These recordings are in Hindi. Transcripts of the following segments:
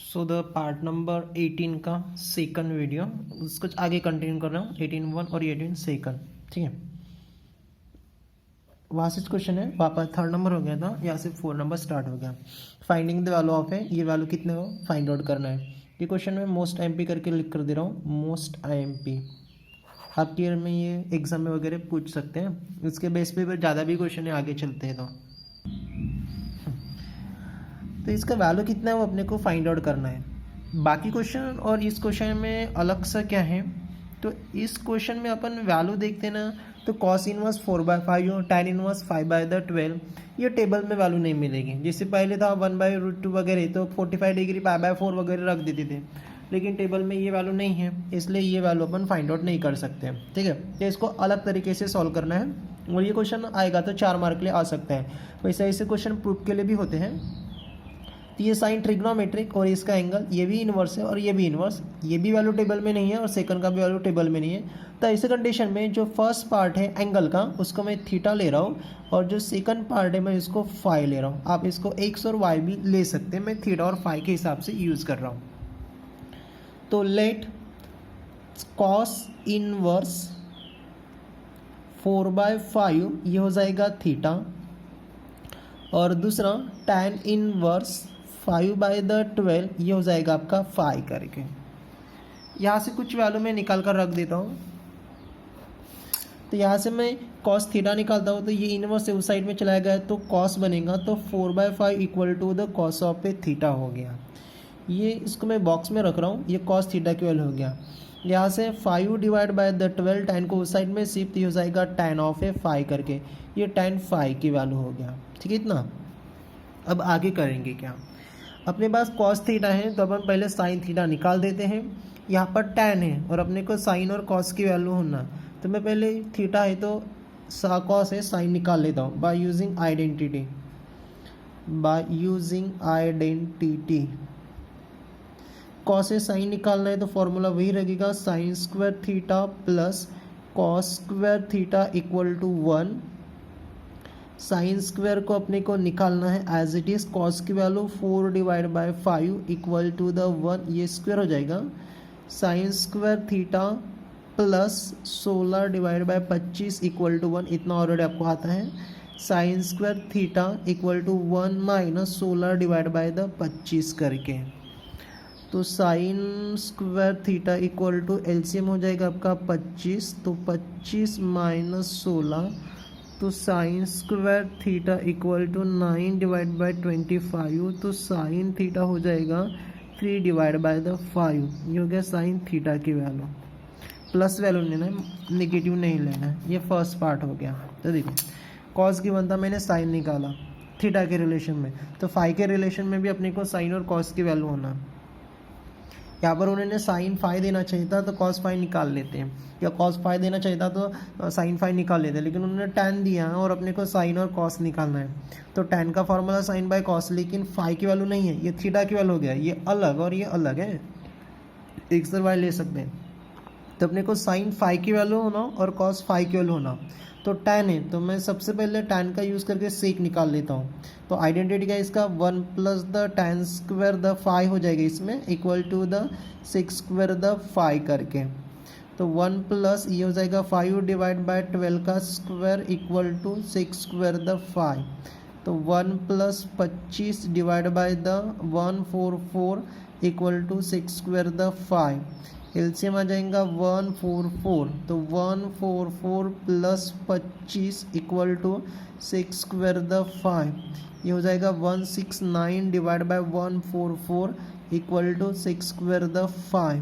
सो द पार्ट नंबर 18 का सेकंड वीडियो, उसको आगे कंटिन्यू कर रहा हूँ। 18(1) और 18 सेकंड, ठीक है। वहाँ से क्वेश्चन है, वापस थर्ड नंबर हो गया था, यहाँ से 4 नंबर स्टार्ट हो गया। फाइंडिंग द वैल्यू ऑफ है, ये वैल्यू कितने हो फाइंड आउट करना है। ये क्वेश्चन में मोस्ट IMP करके लिख कर दे रहा हूँ, मोस्ट IMP। आपके ईयर में ये एग्जाम में वगैरह पूछ सकते हैं, इसके बेस पे ज़्यादा भी क्वेश्चन है, आगे चलते हैं तो इसका वैल्यू कितना है वो अपने को फाइंड आउट करना है। बाकी क्वेश्चन और इस क्वेश्चन में अलग सा क्या है, तो इस क्वेश्चन में अपन वैल्यू देखते हैं ना, तो cos इनवर्स 4/5 हो, tan इनवर्स 5/12, ये टेबल में वैल्यू नहीं मिलेगी। जिससे पहले था 1/√2 वगैरह, तो 45 डिग्री π/4 वगैरह रख देते थे, लेकिन टेबल में ये वैल्यू नहीं है, इसलिए ये वैल्यू अपन फाइंड आउट नहीं कर सकते, ठीक है। तो इसको अलग तरीके से सॉल्व करना है, और ये क्वेश्चन आएगा तो 4 मार्क के लिए आ सकता है। वैसे ऐसे क्वेश्चन प्रूफ के लिए भी होते हैं। तो ये साइन ट्रिग्नोमेट्रिक और इसका एंगल ये भी इन्वर्स है और ये भी इन्वर्स, ये भी वैल्यू टेबल में नहीं है और सेकंड का भी वैल्यू टेबल में नहीं है। तो ऐसे कंडीशन में जो फर्स्ट पार्ट है एंगल का, उसको मैं थीटा ले रहा हूँ, और जो सेकंड पार्ट है मैं इसको फाई ले रहा हूँ। आप इसको एक्स और वाई भी ले सकते हैं, मैं थीटा और फाई के हिसाब से यूज़ कर रहा हूँ। तो लेट कॉस इनवर्स 4/5 ये हो जाएगा थीटा, और दूसरा tan इनवर्स 5/12 ये हो जाएगा आपका फाई करके। यहाँ से कुछ वैल्यू मैं निकाल कर रख देता हूँ। तो यहाँ से मैं cos थीटा निकालता हूँ, तो ये इनवर्स से उस साइड में चला गया तो cos बनेगा, तो 4/5 equal to the cos of a theta हो गया। ये इसको मैं बॉक्स में रख रहा हूँ, ये cos थीटा की वैल्यू हो गया। यहाँ से 5/12 tan को उस साइड में शिफ्ट हो जाएगा tan ऑफ ए फाई करके, ये tan फाई की वैल्यू हो गया, ठीक है इतना। अब आगे करेंगे क्या, अपने पास cos थीटा है तो अपन पहले sin थीटा निकाल देते हैं। यहाँ पर tan है और अपने को sin और cos की वैल्यू होना, तो मैं पहले थीटा है तो cos है sin निकाल लेता हूँ बाय यूजिंग आइडेंटिटी। cos है sin निकालना है तो फॉर्मूला वही रहेगा, sin square theta plus cos square theta equal to 1। Sine square को अपने को निकालना है एज इट इज, कॉस की वैल्यू 4/5 इक्वल टू द 1, ये स्क्वायर हो जाएगा। Sine square theta plus 16/25 equal to 1, इतना ऑलरेडी आपको आता है। Sine square theta equal to 1 minus 16/25 करके, तो sine square theta equal to LCM हो जाएगा आपका 25, तो 25 माइनस 16, तो sine square theta equal to 9/25, तो साइन थीटा हो जाएगा 3/5, ये हो गया साइन थीटा की वैल्यू। प्लस वैल्यू लेना है, नेगेटिव नहीं लेना है, ये फर्स्ट पार्ट हो गया। तो देखो कॉस की बनता मैंने साइन निकाला थीटा के रिलेशन में, तो फाई के रिलेशन में भी अपने को साइन और कॉस की वैल्यू होना। यहाँ पर उन्होंने साइन फाई देना चाहिए था तो कॉस फाई निकाल लेते हैं, या कॉस फाई देना चाहिए था तो साइन फाई निकाल लेते हैं, लेकिन उन्होंने टैन दिया है और अपने को साइन और कॉस निकालना है। तो टैन का फॉर्मूला साइन बाय कॉस, लेकिन फाई की वैल्यू नहीं है, ये थीटा की वैल्यू हो गया, ये अलग और ये अलग है, एक्स और वाई ले सकते हैं। तो अपने को साइन फाई की वैल्यू होना और कॉस फाई की वैल्यू होना। तो टैन है तो मैं सबसे पहले टैन का यूज़ करके सेक निकाल लेता हूँ। तो आइडेंटिटी का इसका 1 plus the tan square the phi हो जाएगा इसमें, equal to the 6 square the phi करके, तो 1 प्लस ये हो जाएगा 5/12 का square equal to 6 square the phi, तो 1 plus 25 divide by the 144 equal to 6 square the phi. LCM आ जाएगा 144, तो 144 plus 25 equal to 6 square the phi, ये हो जाएगा 169 divide by 144 equal to 6 square the phi.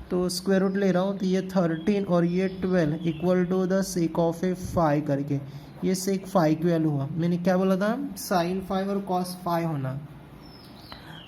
तो स्क्वायर रूट ले रहा हूँ, तो ये 13 और ये 12 equal to the sec of a phi करके, ये सेक फाई की वैल्यू हुआ। मैंने क्या बोला था, साइन फाई और कॉस फाई होना।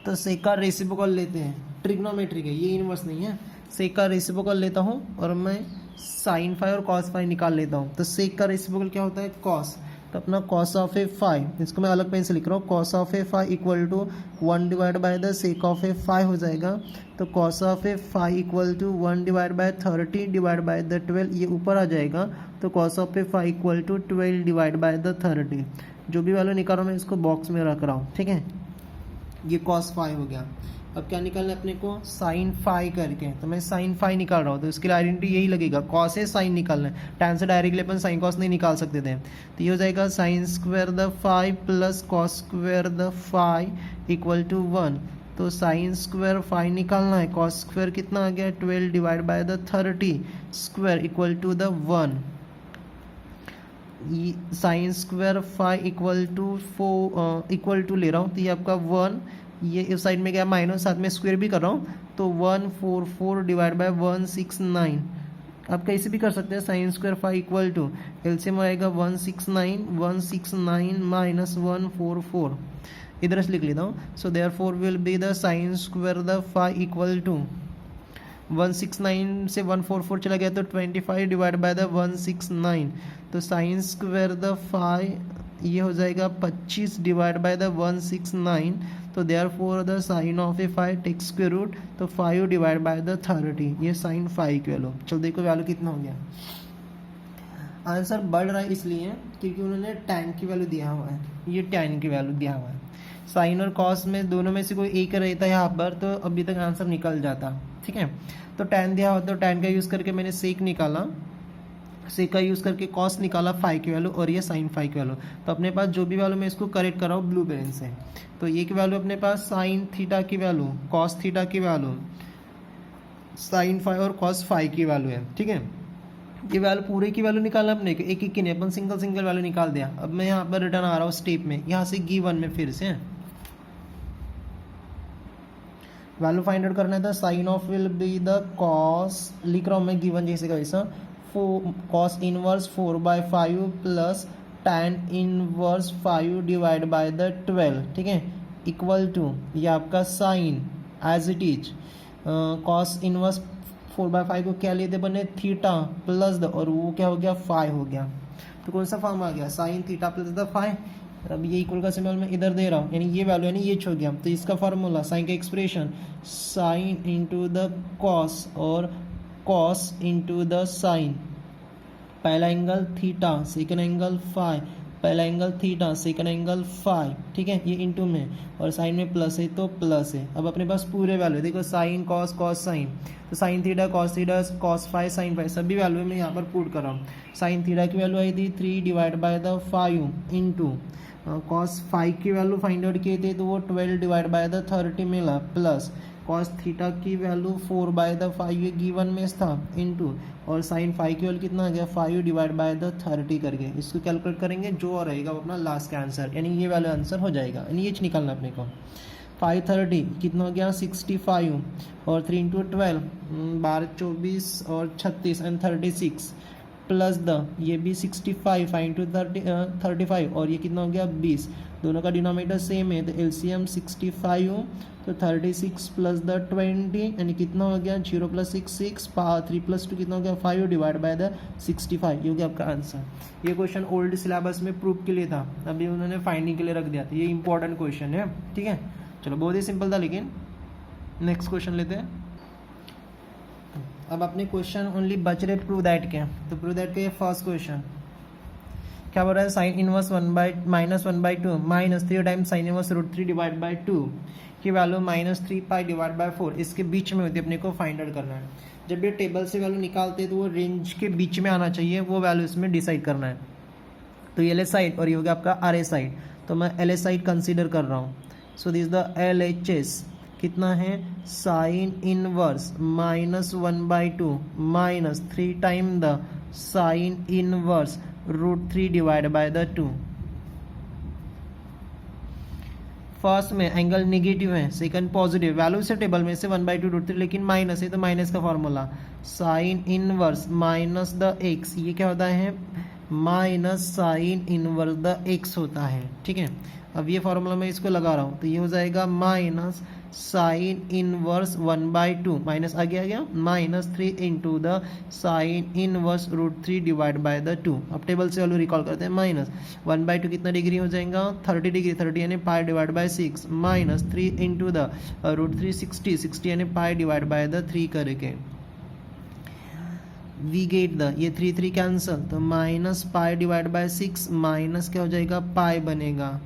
तो सेक का रेसिप्रोकल लेते हैं, ट्रिग्नोमेट्रिक है, ये इनवर्स नहीं है। सेक का रेसिप्रोकल लेता हूँ और मैं साइन फाई और कॉस फाई निकाल लेता हूँ। तो सेक का रेसिप्रोकल क्या होता है, कॉस, तो अपना कॉस ऑफ ए फाई, इसको मैं अलग पेन से लिख रहा हूँ, cos of a phi equal to 1 divide by the sec of a phi हो जाएगा। तो cos of a phi equal to 1 divide by 30 divide by the 12, ये ऊपर आ जाएगा, तो cos of a phi equal to 12 divide by the 30। जो भी वैल्यू निकाल रहा हूँ मैं इसको बॉक्स में रख रहा हूँ, ठीक है। ये cos फाई हो गया। अब क्या निकालना है अपने को, साइन फाई करके, तो मैं साइन फाई निकाल रहा हूँ, तो इसके लिए आइडेंटिटी यही लगेगा, कॉस है साइन निकालना है, टैन से डायरेक्टली अपन साइन कॉस नहीं निकाल सकते थे, तो ये हो जाएगा sine square the phi plus cos square the phi equal to 1। तो साइन स्क्वायर फाई निकालना है, कॉस स्क्वायर कितना आ गया 12 divide by the 30 square equal to the 1। Sine square five equal to 4 equal to ले रहा हूँ, तो ये आपका 1, ये इस साइड में गया माइनस, साथ में स्क्वायर भी कर रहा हूँ, तो 144 डिवाइड बाय 169। आप कैसे भी कर सकते हैं, sine square five equal to LCM आएगा 169 माइनस 144, इधर से लिख लेता हूँ। So therefore will be the sine square the five equal to 169 से 144 चला गया तो 25 डिवाइड बाय द 169, तो साइन स्क्वायर द फाइव ये हो जाएगा 25 डिवाइड बाय द 169, तो therefore the sine of a five take square root, तो 5 डिवाइड बाय द 30, ये साइन फाइव की वैल्यू। चलो देखो वैल्यू कितना हो गया। आंसर बढ़ रहा है इसलिए क्योंकि उन्होंने टैन की वैल्यू दिया हुआ है, ये टैन की वैल्यू दिया हुआ है, साइन और कॉस में दोनों में से कोई एक रहता है यहाँ पर, तो अभी तक आंसर निकल जाता, ठीक है। तो टैन दिया हुआ, तो टैन का यूज़ करके मैंने सेक निकाला, सेक का यूज़ करके कॉस निकाला फाइव की वैल्यू, और ये साइन फाइव की वैल्यू। तो अपने पास जो भी वैल्यू मैं इसको करेक्ट कर रहा हूँ ब्लू पेन से, तो ये की वैल्यू अपने पास साइन थीटा की वैल्यू, कॉस थीटा की वैल्यू, साइन फाइव और कॉस फाइव की वैल्यू है, ठीक है। ये वैल्यू पूरे की वैल्यू निकालना अपने को, एक एक की नहीं, अपन सिंगल सिंगल वैल्यू निकाल दिया। अब मैं यहाँ पर रिटर्न आ रहा हूँ स्टेप में, यहाँ से गिवन में फिर से वैल्यू फाइंड आउट करना था। Sine of will be the cos, लिख रहा हूँ मैं गिवन जैसे का वैसा, cos inverse 4/5 plus tan inverse 5 divide by the 12, ठीक है, इक्वल टू ये आपका sine as it is cos inverse 4/5 को क्या लेते बने थीटा प्लस द, और वो क्या हो गया 5 हो गया, तो कौन सा फॉर्म आ गया साइन थीटा प्लस द 5। अब ये इक्वल का सिंबल मैं इधर दे रहा हूँ, यानी ये वैल्यू यानी ये हो गया, तो इसका फार्मूला साइन का expression sine into the cos और कॉस इंटू द साइन, पहला angle theta second angle five, पहला angle theta second angle five, ठीक है, ये इंटू में, और साइन में प्लस है तो प्लस है। अब अपने पास पूरे वैल्यू देखो, साइन कॉस कॉस साइन, तो sine theta cos five sine five, सभी वैल्यू मैं यहाँ पर पुट कर रहा हूँ। साइन थीटा की वैल्यू आई थी 3 divide by the 5 into cos five की वैल्यू फाइंड आउट किए थे, तो वो 12 डिवाइड बाय द 30 मिला, प्लस कॉस थीटा की वैल्यू 4/5 ये गिवन में था इंटू, और साइन फाइव की वैल्यू कितना आ गया 5 डिवाइड बाय द 30 करके, इसको कैलकुलेट करेंगे जो रहेगा वो अपना लास्ट का आंसर, यानी ये वाला आंसर हो जाएगा, यानी ये निकालना अपने को। 530 कितना हो गया 65, और 3 इंटू 12 12 24 और 36 एंड 36 प्लस द ये भी 65 5 इंटू 35, और ये कितना हो गया 20, दोनों का डिनोमिनेटर सेम है, तो एलसीएम 65, तो 36 प्लस द 20 यानी कितना हो गया 0 प्लस 6 6, 3 प्लस 2 कितना हो गया 5 डिवाइड बाय द 65, ये हो गया आपका आंसर। ये क्वेश्चन ओल्ड सिलेबस में प्रूफ के लिए था, अभी उन्होंने फाइंडिंग के लिए रख दिया था, ये इंपॉर्टेंट क्वेश्चन है, ठीक है। चलो बहुत ही सिंपल था, लेकिन नेक्स्ट क्वेश्चन लेते हैं। अब अपने क्वेश्चन ओनली बच रहे प्रूव दैट के, तो प्रूव दैट के फर्स्ट क्वेश्चन क्या बोल रहा है, sine inverse -1/2 minus 3 times sine inverse √3 divide bye 2 की वैल्यू -3π डिवाइड बाय 4 इसके बीच में होती है, अपने को फाइंड आउट करना है। जब ये टेबल से वैल्यू निकालते हैं तो वो रेंज के बीच में आना चाहिए, वो वैल्यू इसमें डिसाइड करना है। तो ये LS साइड और ये हो गया आपका RS साइड, तो मैं LS साइड कंसीडर कर रहा हूँ। सो दिस द LHS कितना है sine inverse -1/2 minus 3 time the sine inverse √3 divide by the 2। First में एंगल नेगेटिव है, सेकंड पॉजिटिव, वैल्यू से टेबल में से 1/2 √3, लेकिन माइनस है तो माइनस का formula sine inverse minus the x, ये क्या होता है minus sine inverse the x होता है, ठीक है। अब ये फॉर्मूला मैं इसको लगा रहा हूँ, तो ये हो जाएगा माइनस साइन इनवर्स 1/2 माइनस आ गया -3 into the sine inverse √3 divide by the 2। अब टेबल से वैल्यू रिकॉल करते हैं, -1/2 कितना डिग्री हो जाएगा 30 डिग्री, 30 यानी पाई डिवाइड बाय 6, -3 इंटू द √3 60 यानी पाई डिवाइड बाय द 3 करके वी गेट द ये 3 कैंसल, तो -पाई डिवाइड बाय 6 माइनस क्या हो जाएगा पाई बनेगा,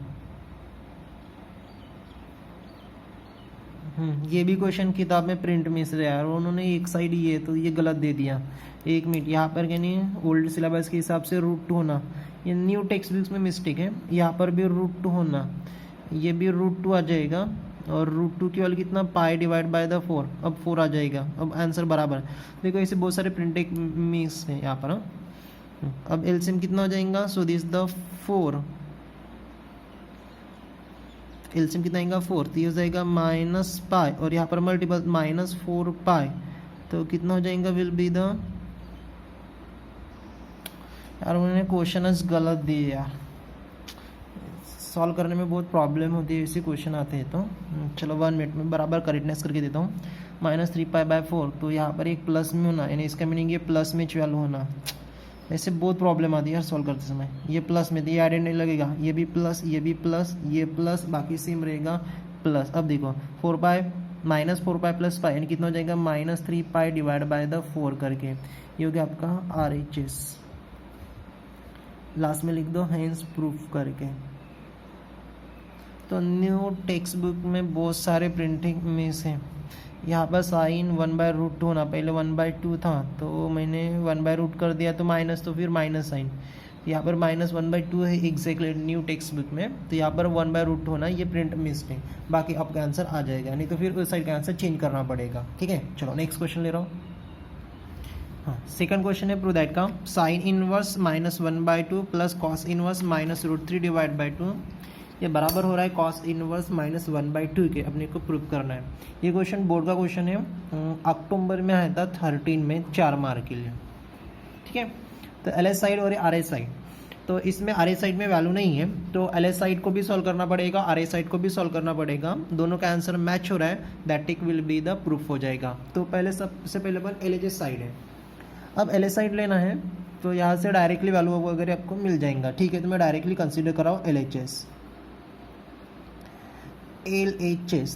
ये भी क्वेश्चन किताब में प्रिंट मिस है यार, उन्होंने एक साइड ये तो ये गलत दे दिया। एक मिनट, यहाँ पर क्या नहीं है, ओल्ड सिलेबस के हिसाब से √2 होना, ये न्यू टेक्स्ट बुक्स में मिस्टेक है, यहाँ पर भी √2 होना, ये भी √2 आ जाएगा, और √2 की वैल्यू कितना, पाई डिवाइड बाय द 4, अब 4 आ जाएगा, अब आंसर बराबर। देखो ऐसे बहुत सारे प्रिंट मिस है यहाँ पर। अब एलसीएम कितना हो जाएगा, सो दिस द 4, एलसीएम कितना आएगा 4, तो ये हो जाएगा -पाई, और यहाँ पर मल्टीपल -4 पाई, तो कितना हो जाएगा, विल बी द, यार उन्होंने क्वेश्चन गलत दिए यार, सॉल्व करने में बहुत प्रॉब्लम होती है ऐसे क्वेश्चन आते हैं। तो चलो 1 मिनट में बराबर करेक्टनेस करके देता हूँ। -3 पाई बाय 4, तो यहाँ पर एक प्लस में होना, यानी इसका मीनिंग ये प्लस में वैल्यू होना, ऐसे बहुत प्रॉब्लम आती है यार सॉल्व करते समय। ये प्लस में, ये एडेड नहीं लगेगा, ये भी प्लस, ये भी प्लस, ये प्लस, बाकी सेम रहेगा प्लस। अब देखो 4 पाई -4 पाई प्लस पाई, यानी कितना हो जाएगा, -3 पाई डिवाइड बाय द 4 करके, ये हो गया आपका RHS। लास्ट में लिख दो हेंस प्रूफ करके। तो न्यू टेक्स्ट बुक में बहुत सारे प्रिंटिंग मिस हैं। यहाँ पर साइन 1/√2 होना, पहले 1/2 था, तो मैंने 1/√2 कर दिया, तो माइनस, तो फिर माइनस साइन, यहाँ पर -1/2 है एग्जैक्टली न्यू टेक्स्ट बुक में, तो यहाँ पर 1/√2 होना, ये प्रिंट मिस है। बाकी आपका आंसर आ जाएगा, नहीं तो फिर उस साइड का आंसर चेंज करना पड़ेगा। ठीक है, चलो नेक्स्ट क्वेश्चन ले रहा हूँ। हाँ, सेकंड क्वेश्चन है प्रूव दैट का sine inverse -1/2 plus cos inverse -√3 divide by 2, ये बराबर हो रहा है कॉस इनवर्स -1/2 के, अपने को प्रूव करना है। ये क्वेश्चन बोर्ड का क्वेश्चन है, अक्टूबर में आया था 13 में 4 मार्क के लिए। ठीक है, तो LS साइड और RS साइड, तो इसमें RS साइड में वैल्यू नहीं है, तो LS साइड को भी सॉल्व करना पड़ेगा, RS साइड को भी सॉल्व करना पड़ेगा, दोनों का आंसर मैच हो रहा है, that tick will be the proof हो जाएगा। तो पहले सबसे पहले अपन LHS साइड है, अब LS साइड लेना है, तो यहाँ से डायरेक्टली वैल्यू वगैरह आपको मिल जाएगा। ठीक है, तो मैं डायरेक्टली कंसिडर कराऊँ LHS,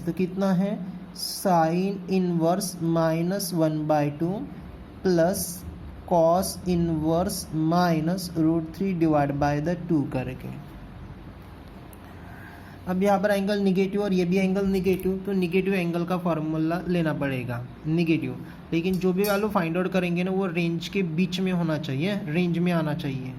तो कितना है, sine inverse -1/2 plus cos inverse -√3 divide by the 2 करके। अब यहाँ पर एंगल निगेटिव और ये भी एंगल निगेटिव, तो निगेटिव एंगल का फॉर्मूला लेना पड़ेगा निगेटिव, लेकिन जो भी वैल्यू फाइंड आउट करेंगे ना वो रेंज के बीच में होना चाहिए, रेंज में आना चाहिए।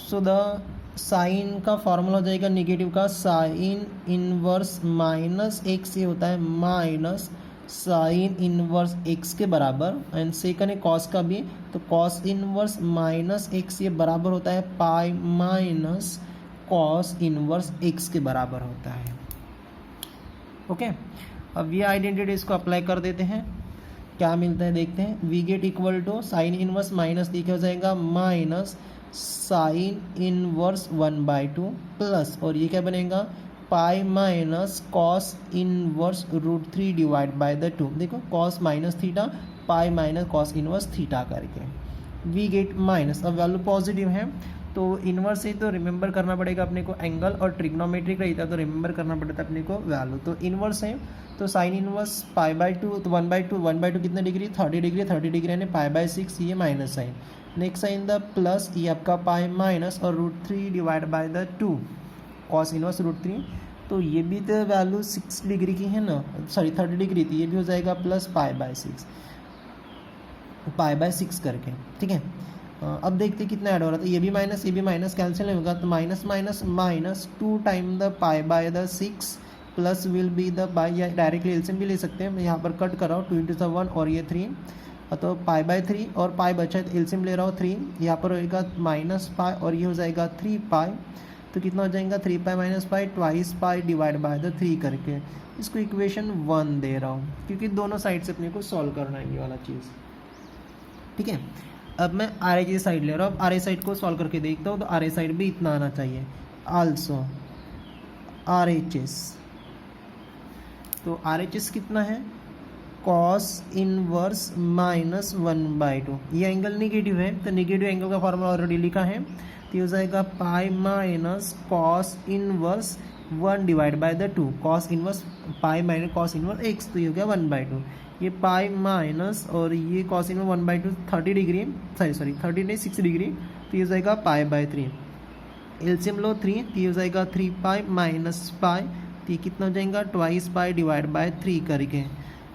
सो द साइन का फॉर्मूला हो जाएगा निगेटिव का, साइन इनवर्स -x, ये होता है माइनस साइन इनवर्स x के बराबर, एंड सेकंड है कॉस का भी, तो कॉस इनवर्स -x ये बराबर होता है pi minus cos inverse x के बराबर होता है। ओके, अब ये आइडेंटिटी इसको अप्लाई कर देते हैं, क्या मिलता है देखते हैं। We get equal to sine inverse minus लिखा हो जाएगा माइनस साइन इनवर्स 1/2 प्लस, और ये क्या बनेगा, pi minus cos inverse √3 divide by the 2। देखो cos minus theta, pi minus cos inverse theta करके, वी गेट माइनस। अब वैल्यू पॉजिटिव है, तो इनवर्स से तो रिमेंबर करना पड़ेगा अपने को एंगल, और ट्रिग्नोमेट्रिक रहता है तो रिमेंबर करना पड़ता है अपने को वैल्यू। तो इनवर्स है, तो साइन इनवर्स π/2, तो 1/2 कितने डिग्री, 30 डिग्री, 30 डिग्री यानी π/6, ये minus sine. Next sine the plus, ये आपका पाई माइनस और √3 divide by the 2 cos inverse √3, तो ये भी तो वैल्यू 6 डिग्री की है ना, सॉरी 30 डिग्री थी, ये भी हो जाएगा प्लस π/6 करके। ठीक है, अब देखते कितना ऐड हो रहा था, ये भी माइनस कैंसिल होगा, तो minus minus minus 2 time the π/6 plus will be the by, या डायरेक्टली एलसीएम भी ले सकते हैं, यहाँ पर कट कर रहा हूँ 2 × 1 और ये 3, तो π/3 और पाई बचा है, एलसीएम ले रहा हूँ 3, यहाँ पर होएगा -π और ये हो जाएगा 3π, तो कितना हो जाएगा 3π - π, twice pi divide by the 3 करके। इसको इक्वेशन 1 दे रहा हूँ, क्योंकि दोनों साइड से अपने को सॉल्व करना है ये वाला चीज़। ठीक है, अब मैं RHS साइड ले रहा हूँ, अब RHS साइड को सॉल्व करके देखता हूँ, तो RHS साइड भी इतना आना चाहिए। आल्सो RHS, तो RHS कितना है, कॉस इनवर्स -1/2, ये एंगल निगेटिव है, तो निगेटिव एंगल का फॉर्मूला ऑलरेडी लिखा है, तो ये हो जाएगा pi minus cos inverse 1 divide by the 2, cos inverse pi minus cos inverse x, तो ये हो गया 1/2, ये पाई माइनस और ये कॉस इनवर्स 1/2 30 डिग्री, सॉरी 30 नहीं 6 डिग्री, तो ये हो जाएगा π/3, एलसीएम लो 3, तो ये हो जाएगा 3π - π तो ये कितना हो जाएगा, ट्वाइस पाई डिवाइड बाय 3 करके।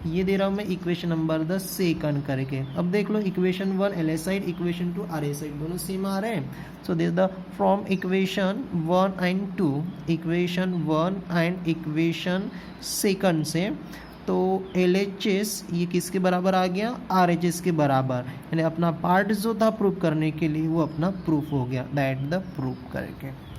ये दे रहा हूँ मैं इक्वेशन नंबर द सेकंड करके। अब देख लो equation 1 L side, equation 2 R side, दोनों सेम आ रहे हैं। So this the from equation 1 and 2, equation 1 and equation second से, तो एल एच एस ये किसके बराबर आ गया, आर एच एस के बराबर, यानी अपना पार्ट जो था प्रूफ करने के लिए वो अपना प्रूफ हो गया, दैट द प्रूफ करके।